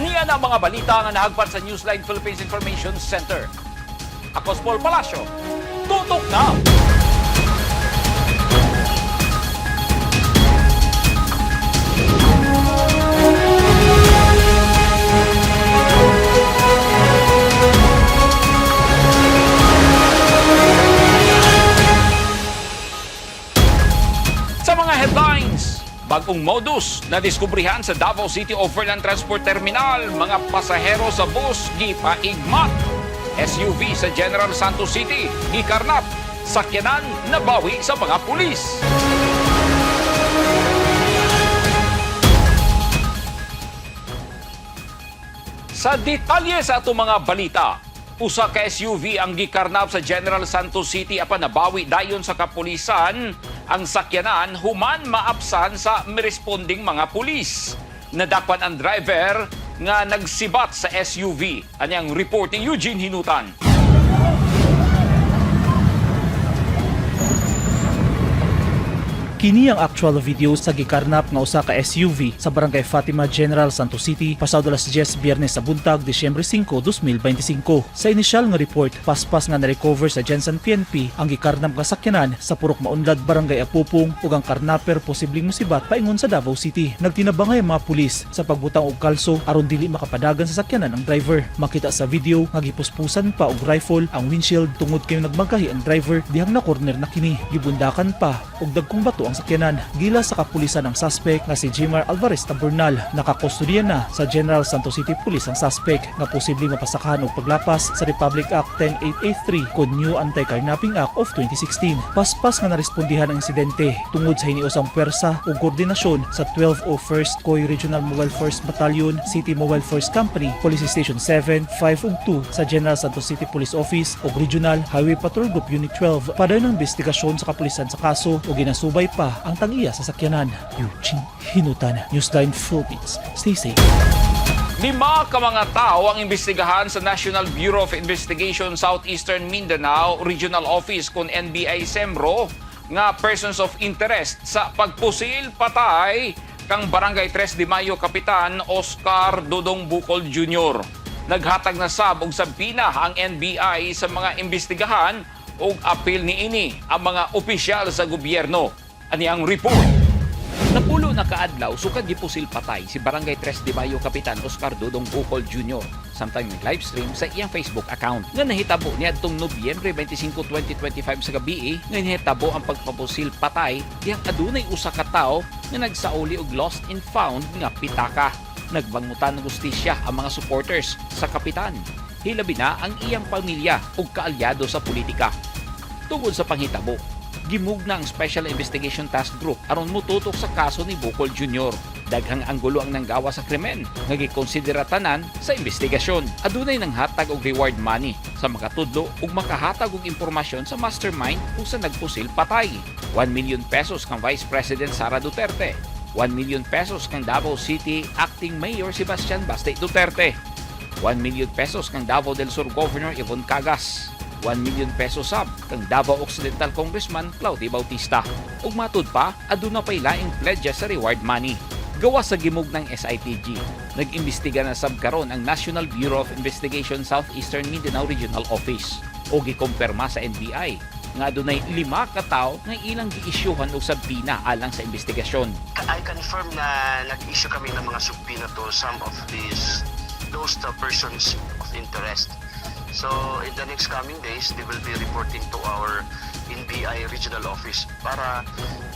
Aniya na ang mga balita nga nahagpat sa Newsline Philippines Information Center. Ako si Paul Palacio. Tutok na! Sa mga headlines, bagong modus na diskubrihan sa Davao City Overland Transport Terminal, mga pasahero sa bus gipaigmat. SUV sa General Santos City gikarnap, sakyanan nabawi sa mga pulis. Sa detalye sa ato mga balita, usa ka SUV ang gikarnap sa General Santos City apan nabawi dayon sa kapulisan. Ang sakyanan human maapsan sa miresponding mga pulis. Nadakpan ang driver nga nagsibat sa SUV. Anyang report ni Eugene Hinutan. Kini ang actual video sa gikarnap nga usa ka SUV sa Barangay Fatima, General Santos City, pasado alas 10 Biyernes sa buntag, Disyembre 5, 2025. Sa inisyal nga report, paspas nga na-recover sa Jensen PNP ang gikarnap nga sakyanan sa Purok Maunlad, Barangay Apupong ug ang karnaper posibleng musibat paingon sa Davao City. Nagtinabangay ang mga pulis sa pagbutang og kalso aron dili makapadagan sa sakyanan ang driver. Makita sa video nga gipuspusan pa og rifle ang windshield tungod kay nagmagahi ang driver dihang na corner na kini. Gibundakan pa og dagkong bato ang sakyanan. Gila sa kapulisan ang suspect nga si Jimar Alvarez Tabernal. Nakakustodiya na sa General Santos City Police ang suspect nga posibleng mapasakahan og paglapas sa Republic Act 10883 kod New Anti-Carnapping Act of 2016. Paspas nga narespondihan ang insidente tungod sa hiniusang pwersa ug koordinasyon sa 1201st COI Regional Mobile Force Battalion, City Mobile Force Company, Police Station 7, 5 ug 2 sa General Santos City Police Office ug Regional Highway Patrol Group Unit 12 para ng investigasyon sa kapulisan sa kaso ug ginasubay pa ang tangiya sa sakyanan. Eugene Hinutan, Newsline Philippines. Stay safe. 5 ka mga tao ang imbestigahan sa National Bureau of Investigation Southeastern Mindanao Regional Office kung NBI SEMRO nga persons of interest sa pagpusil patay kang Barangay 3 de Mayo Kapitan Oscar Dodong Bucol Jr. Naghatag na sab og sabina ang NBI sa mga imbestigahan ug apil niini ang mga opisyal sa gobyerno. Ani ang report. Napulo na kaadlaw sukad gipusil patay si Barangay 3 de Mayo Kapitan Oscar Dodong Bucol Jr. Samtang nag-livestream sa iyang Facebook account. Nga nahitabo niadtong Nobyembre 25, 2025 sa gabi nga nahitabo ang pagpapusil patay diyang adunay usa ka tawo nga nagsauli og lost and found nga pitaka. Nagbangutan ng justisya ang mga supporters sa kapitan. Hilabi na ang iyang pamilya ug kaalyado sa politika. Tungod sa panghitabo, gimugna ang Special Investigation Task Group aron mututok sa kaso ni Bucol Jr. Daghang anggulo ang nanggawa sa krimen nga gikonsidera tanan sa investigasyon. Adunay nang hatag og reward money sa makatudlo ug makahatag og impormasyon sa mastermind kung sa nagpusil patay. 1 million pesos kang Vice President Sara Duterte. 1 million pesos kang Davao City Acting Mayor Sebastian Bastey Duterte. 1 million pesos kang Davao del Sur Governor Yvonne Cagas. 1 million pesos sab kang Davao Occidental Congressman Claudio Bautista. Ug matud pa, aduna pay laing pledges sa reward money. Gawa sa gimug ng SITG, nag-imbestiga na sab karon ang National Bureau of Investigation Southeastern Mindanao Regional Office o gikumpirma sa NBI nga adunay 5 ka tawo nga ilang gi-isyuhan og sabina alang sa investigasyon. I confirm na nag-issue kami ng mga subpoena to some of those persons of interest. So in the next coming days, they will be reporting to our NBI regional office para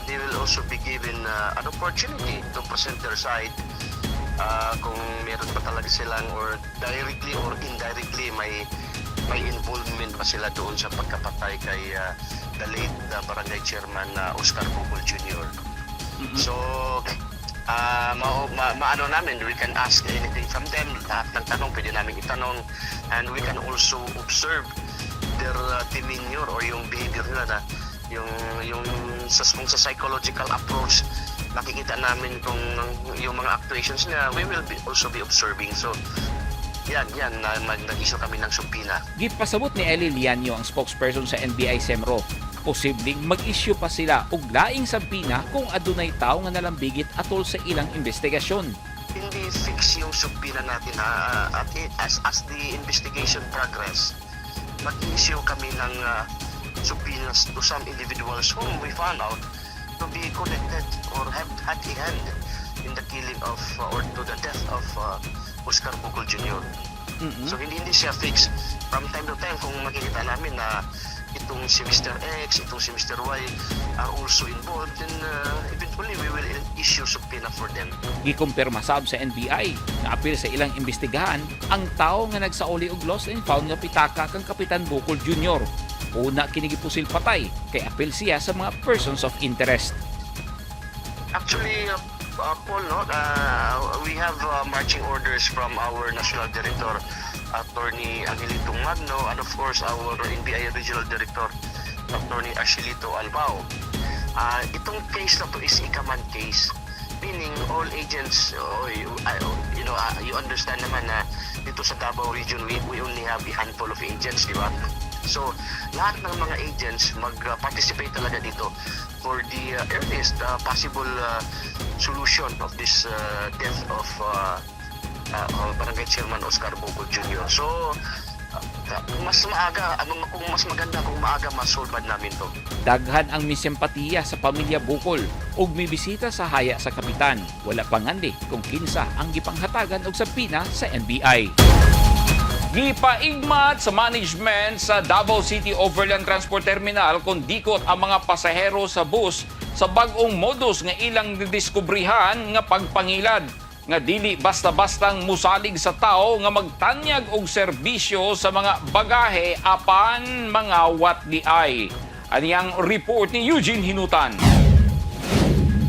they will also be given an opportunity to present their side kung meron pa talaga silang or directly or indirectly may involvement pa sila doon sa pagkapatay kay the late barangay chairman Oscar Bucol Jr. So maano namin, we can ask anything from them. Lahat ng tanong pwede namin itanong, and we can also observe their demeanor or yung behavior nila na yung sa psychological approach. Nakikita namin kung yung mga actuations niya, we will also be observing. So yan, nag-issue kami ng subpoena. Gipasabot ni Eli Lianyo, ang spokesperson sa NBI SEMRO, posibleng mag-issue pa sila og laing sabina kung adunay tawo nga nalambigit atol sa ilang investigasyon. hindi fix yung subpina natin at as the investigation progress, mag-issue kami ng subpoenas to some individuals whom we found out to be connected or have had a hand in the killing of or to the death of Oscar Bukol Jr. So hindi siya fixed. From time to time, kung makikita namin na itong si Mr. X, itong si Mr. Y are also involved, then eventually we will issue subpoena for them. Gikumpirma sab sa NBI na apil sa ilang imbestigahan ang tao nga nagsauli og lost and found nga pitaka kang Kapitan Bukol Jr. Una kinigipusil patay kay apil siya sa mga persons of interest. Actually, Paul, no, we have marching orders from our National Director, Attorney Angelito Magno, and of course our NBI Regional Director, Attorney Arcelito Albao. Itong case na to is ikaman case, meaning all agents, you understand naman na dito sa Davao Region, we only have a handful of agents, di ba? So, lahat ng mga agents mag-participate talaga dito for the earliest possible solution of this death of Barangay Chairman Oscar Bukol Jr. So, mas maaga, kung mas maganda kung maaga masolban namin to. Daghan ang misempatiya sa pamilya Bukol ug may bisita sa haya sa kapitan. Wala pangandi kung kinsa ang gipanghatagan og sabpina sa NBI. Gipaigmat sa management sa Davao City Overland Transport Terminal kung dikot ang mga pasahero sa bus sa bag-ong modus nga ilang didiskubrihan nga pagpangilad nga dili basta-bastang musalig sa tao nga magtanyag og serbisyo sa mga bagahe apan mga watliay. Aniyang report ni Eugene Hinutan.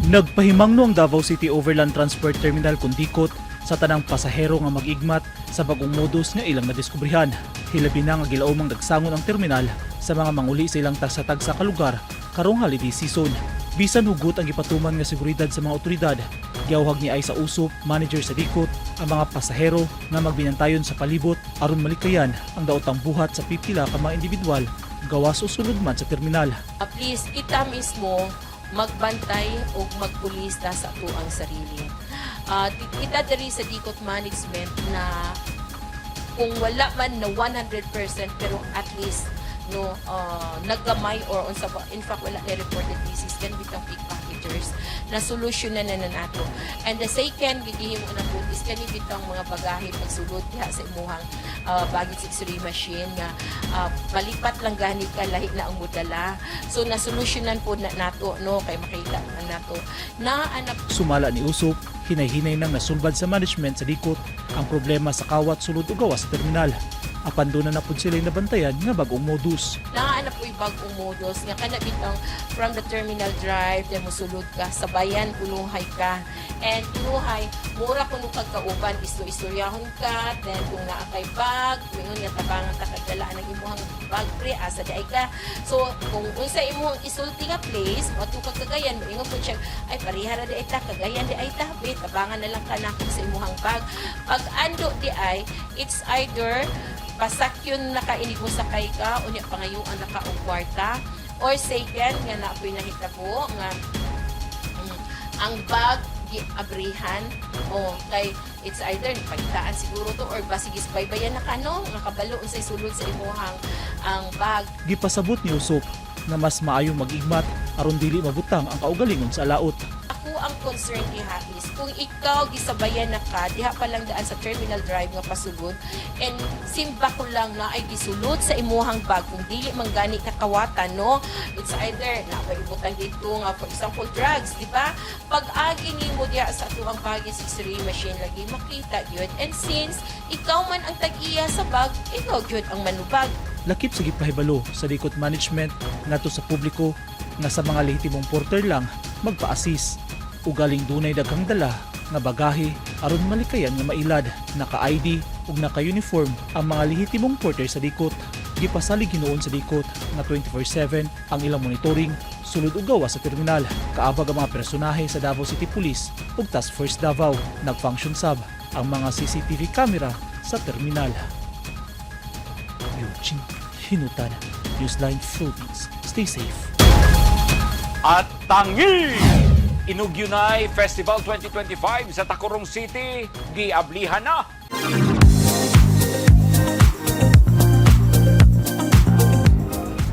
Nagpahimangno ang Davao City Overland Transport Terminal kung dikot sa tanang pasahero nga mag-igmat sa bagong modus nga ilang nadiskubrihan. Hilabi na nga gilaumang nagsangon ang terminal sa mga manguli sa ilang tagsa-tagsa ka lugar karong holiday season. Bisan hugot ang gipatuman nga seguridad sa mga otoridad, giawhag ni ay sa usop manager sa dikot ang mga pasahero nga magbinantayon sa palibot aron malikayan ang daotang buhat sa pipila ka mga individual gawas o sulod man sa terminal. Please, kita mismo magbantay o magpulis ta sa ato ang sarili. Kita diri sa Dikot Management na kung wala man na 100% pero at least naggamay or in fact wala na reported cases can bitang pickpocketers na solusyonan na nato. And the second gidihimo na po is kani bitang mga bagahe pagsulod diha sa imuhang baggage x-ray machine nga palipat lang gani ka lahi na ang mudala. So nasolusyonan po na nato no kay makita man nato na anak. Sumala ni usop hinay-hinay nang nasulbad sa management sa dikot ang problema sa kawat sulod ug gawas sa terminal. Apan doon na napod sila nabantayan nga bagong modus. Naana po'y bagong modus nga kana bitang from the terminal drive then mosulod ka sa bayan punuhay ka and punuhay mura kuno pagkauban istoryahon ka then kung naa kay bag mingon nga tabangan ta kagdala ng imong bag pre asa di ay ka so kung unsa imong isulti nga place ato kagayan moingon ko siya ay pareha ra di ay ta kagayan di ay ta be tabangan na lang kanako sa imong bag pag ando di ay it's either pasakyon nakainig mo sakay ka unya pangayuan naka og kwarta or second nga napoy nahitabo nga ang bag giabrihan o kay it's either pagtaan siguro to or basigis baybayan na kano nga kabalo unsay sulod sa imuhang ang bag. Gipasabot ni usop na mas maayong mag-igmat aron dili mabutang ang kaugalingon sa laot. Ako ang concern diha is kung ikaw gisabayan na ka diha pa lang daan sa terminal drive nga pasulod and simba ko lang na ay gisulod sa imuhang bag kung dili man gani kakawatan no it's either na ibutang dito nga for example drugs di ba pag agi nimo diha sa tuang baggage x-ray machine lagi makita gyud and since ikaw man ang tag-iya sa bag ikaw gyud ang manubag. Lakip sa gipahibalo sa dikot management ngadto sa publiko nga sa mga lehitimong porter lang magpa-assist ugaling dunay daghang dala nga bagahe aron malikayan nga mailad naka-ID ug naka-uniform ang mga lehitimong porter sa dikot. Gipasalig hinuon sa dikot nga 24/7 ang ilang monitoring sulod ug gawas sa terminal. Kaabag ang mga personahe sa Davao City Police ug Task Force Davao nag-function sab ang mga CCTV camera sa terminal. Eugene Hinutan, Newsline Philippines. Stay safe. At tangi Inugyunay Festival 2025 sa Tacurong City, giablihan na.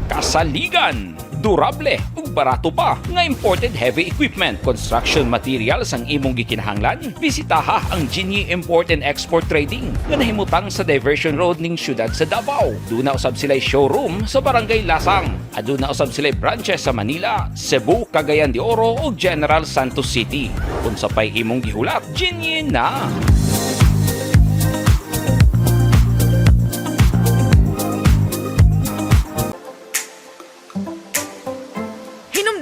Kasaligan, durable ug barato pa nga imported heavy equipment, construction materials ang imong gikinahanglan. Bisitaha ang Genie Import and Export Trading nga nahimutang sa Diversion Road ning syudad sa Davao. Duna usab sila showroom sa Barangay Lasang. Aduna usab sila branches sa Manila, Cebu, Cagayan de Oro ug General Santos City. Kung sapay imong gihulat, Genie na.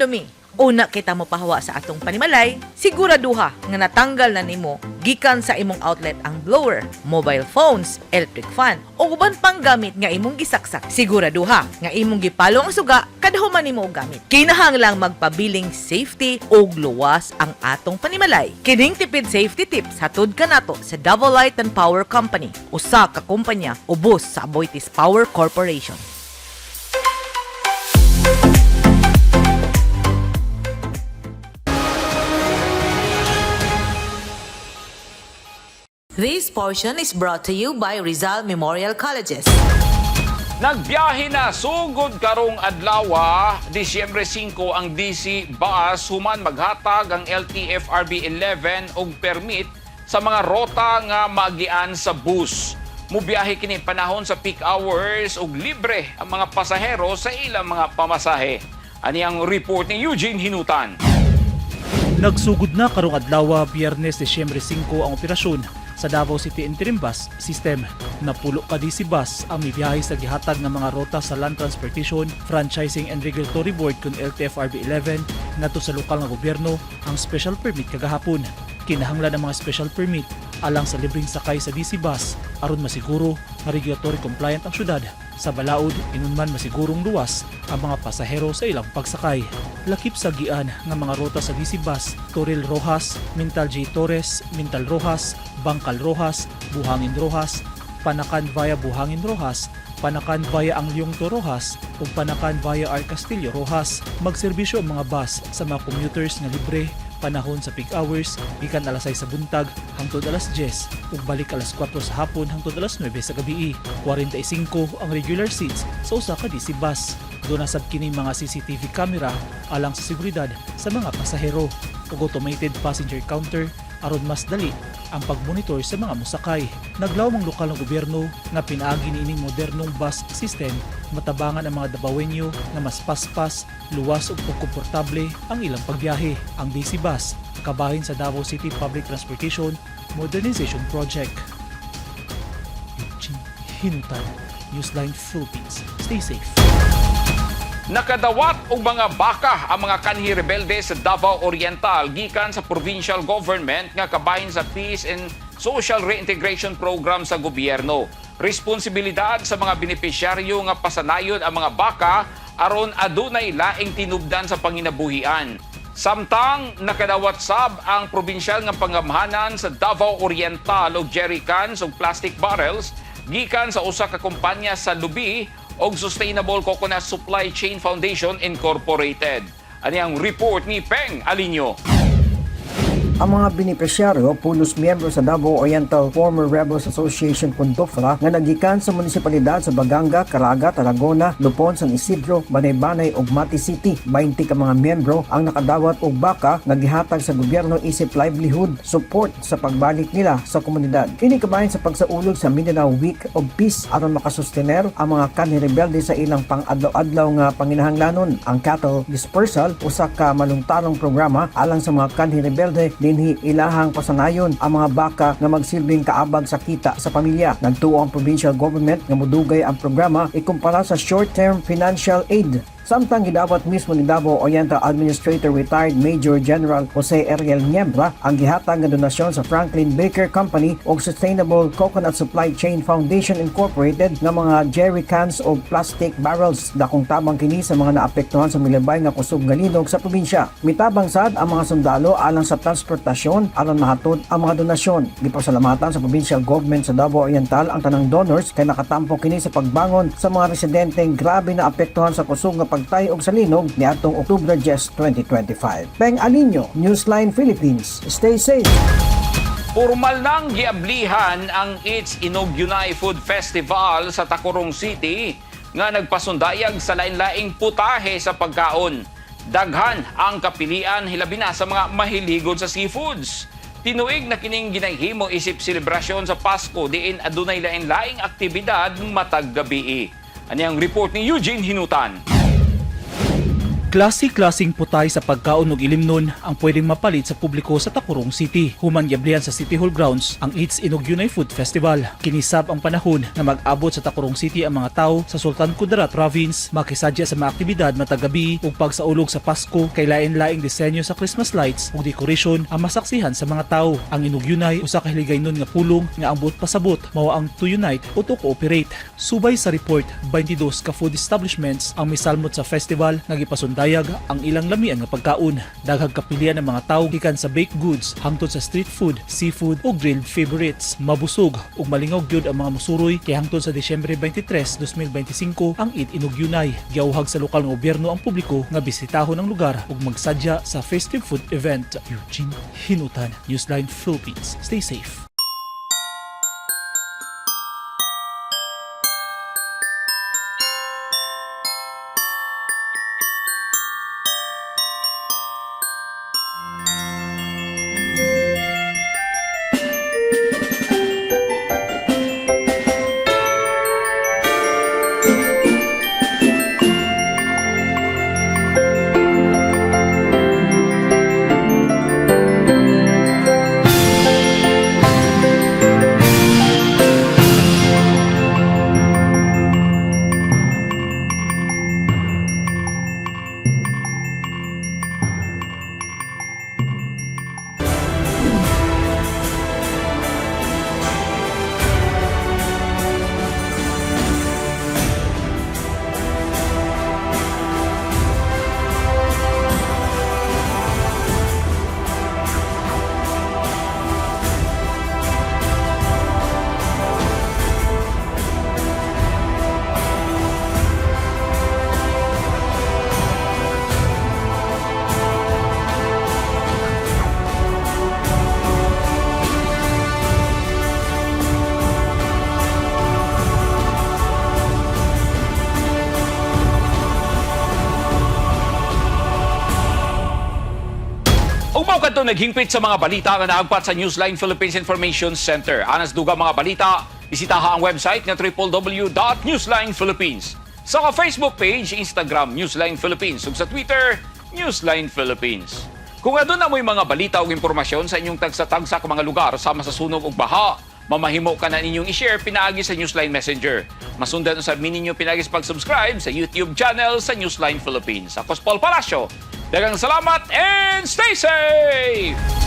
Hinumdumi, una kita mo pahawa sa atong panimalay, siguraduha nga natanggal na nimo gikan sa imong outlet ang blower, mobile phones, electric fan o uban pang gamit nga imong gisaksak. Siguraduha nga imong gipalo ang suga kadhuman nimo og gamit. Kinahanglang magpabiling safety og luwas ang atong panimalay. Kining tipid safety tips hatod kanato sa Davao Light and Power Company, usa ka kumpanya ubos sa Aboitiz Power Corporation. This portion is brought to you by Rizal Memorial Colleges. Nagbiyahe na sugod karong adlaw, Disyembre 5 ang DC bus human maghatag ang LTFRB 11 og permit sa mga rota nga magian sa bus. Mubiyahe kini panahon sa peak hours ug libre ang mga pasahero sa ilang mga pamasahe. Ani ang report ni Eugene Hinutan. Nagsugod na karong adlaw, Biyernes, Disyembre 5 ang operasyon sa Davao City Interim Bus System. Napulo ka DC bus ang mibiyahe sa gihatag ng mga rota sa Land Transportation, Franchising and Regulatory Board kung LTFRB 11 ngadto sa lokal nga gobyerno ang special permit kagahapon. Kinahanglan ang mga special permit alang sa libreng sakay sa DC bus aron masiguro nga regulatory compliant ang syudad. Sa balaod, inunman masigurong luwas ang mga pasahero sa ilang pagsakay. Lakip sa gian nga mga rota sa DC bus, Toril Rojas, Mintal J. Torres, Mintal Rojas, Bangkal Rojas, Buhangin Rojas, Panakan via Buhangin Rojas, Panakan via ang Leongto Rojas ug Panakan via R. Castillo Rojas. Magserbisyo ang mga bus sa mga commuters nga libre panahon sa peak hours gikan alas 6 sa buntag hangtod alas 10 ug balik alas 4 sa hapon hangtod alas 9 sa gabii. 45 ang regular seats sa usa ka DC bus. Doon nasab kini mga CCTV camera alang sa seguridad sa mga pasahero ug automated passenger counter aron mas dali ang pagmonitor sa mga musakay. Naglaom ang lokal ng gobyerno nga pinaagi niining modernong bus system matabangan ang mga Davaoenyo na mas paspas, luwas ug komportable ang ilang pagbiyahe. Ang DC bus kabahin sa Davao City Public Transportation Modernization Project. Eugene Hinutan, Newsline Philippines. Stay safe. Nakadawat og mga baka ang mga kanhi rebelde sa Davao Oriental gikan sa provincial government nga kabahin sa Peace and Social Reintegration Program sa gobyerno. Responsibilidad sa mga benepisyaryo nga pasanayon ang mga baka aron adunay laing tinubdan sa panginabuhian. Samtang nakadawat sab ang probinsyal nga pangamhanan sa Davao Oriental og jerrycans ug plastic barrels gikan sa usa ka kumpanya sa Lubi og Sustainable Coconut Supply Chain Foundation Incorporated. Ani ang report ni Peng Alinyo. Ang mga benepisyaryo, pulos miyembro sa Davao Oriental Former Rebels Association Kundofra nga nagikan sa munisipalidad sa Baganga, Caraga, Tarragona, Lupon, San Isidro, Banay-Banay ug Mati City. 20 ka mga miyembro ang nakadawat og baka nga gihatag sa gobyerno isip livelihood support sa pagbalik nila sa komunidad. Kini kabahin sa pagsaulog sa Mindanao Week of Peace aron makasustener ang mga kanhi rebelde sa ilang pang-adlaw-adlaw nga panginahanglanon. Ang cattle dispersal, usa ka malungtarong programa alang sa mga kanhi rebelde dinhi ilahang pasanayon ang mga baka nga magsilbing kaabag sa kita sa pamilya. Nagtuo ang provincial government nga modugay ang programa ikumpara sa short-term financial aid. Samtang gidawat mismo ni Davao Oriental Administrator Retired Major General Jose Ariel Niembra ang gihatag nga donasyon sa Franklin Baker Company o Sustainable Coconut Supply Chain Foundation Incorporated nga mga jerry cans o plastic barrels. Dakong tabang kini sa mga naapektuhan sa milabay nga kusog nga linog sa probinsya. Mitabang sad ang mga sundalo alang sa transportasyon aron mahatod ang mga donasyon. Gipasalamatan sa provincial government sa Davao Oriental ang tanang donors kay nakatampo kini sa pagbangon sa mga residenteng grabe na apektuhan sa kusog nga pagtay og salinog niadtong Oktubre 10, 2025. Peng Alinyo, Newsline Philippines. Stay safe. Formal nang giablihan ang It's Inog Yunay Food Festival sa Tacurong City nga nagpasundayag sa lain-laing putahe sa pagkaon. Daghan ang kapilian hilabi na sa mga mahiligod sa seafoods. Tinuig na kining ginahimo isip selebrasyon sa Pasko diin adunay lain-laing aktibidad matag gabi. Ani ang report ni Eugene Hinutan. Klase-klasing putay sa pagkaon ug ilimnon ang pwedeng mapalit sa publiko sa Tacurong City. Human giablihan sa City Hall grounds ang It's Inog Yunay Food Festival. Kinisab ang panahon na mag-abot sa Tacurong City ang mga tao sa Sultan Kudarat Province makisadya sa mga aktibidad matag gabi ug pagsaulog sa Pasko kay lain-laing disenyo sa Christmas lights ug decoration ang masaksihan sa mga tao. Ang Inog Yunay usa ka hiligaynon nga pulong nga ambot pasabot mao ang to unite o to cooperate. Subay sa report, 22 ka food establishments ang misalmot sa festival nga gipasundayag ang ilang lamian nga pagkaon. Daghang kapilian ng mga tao gikan sa baked goods hangtod sa street food, seafood ug grilled favorites. Mabusog ug malingaw gyud ang mga musuroy kay hangtod sa Disyembre 23, 2025 ang It Inog Yunay. Giawhag sa lokal nga gobyerno ang publiko nga bisitahon ang lugar ug magsadya sa festive food event. Eugene Hinutan, Newsline Philippines. Stay safe. Ugmaw kadto naghingpit sa mga balita nga naagpat sa Newsline Philippines Information Center. Anas dugang mga balita, bisitaha ang website nga www.newslinephilippines. Sa Facebook page, Instagram Newsline Philippines ug sa Twitter Newsline Philippines. Kung adun na mo'y mga balita o impormasyon sa inyong tagsa-tagsa ka mga lugar sama sa sunog ug baha, mamahimo ka na ninyong i-share pinaagi sa Newsline Messenger. Masundan usab ninyo pinaagi sa pag-subscribe sa YouTube channel sa Newsline Philippines. Ako si Paul Palacio. Daghang salamat and stay safe!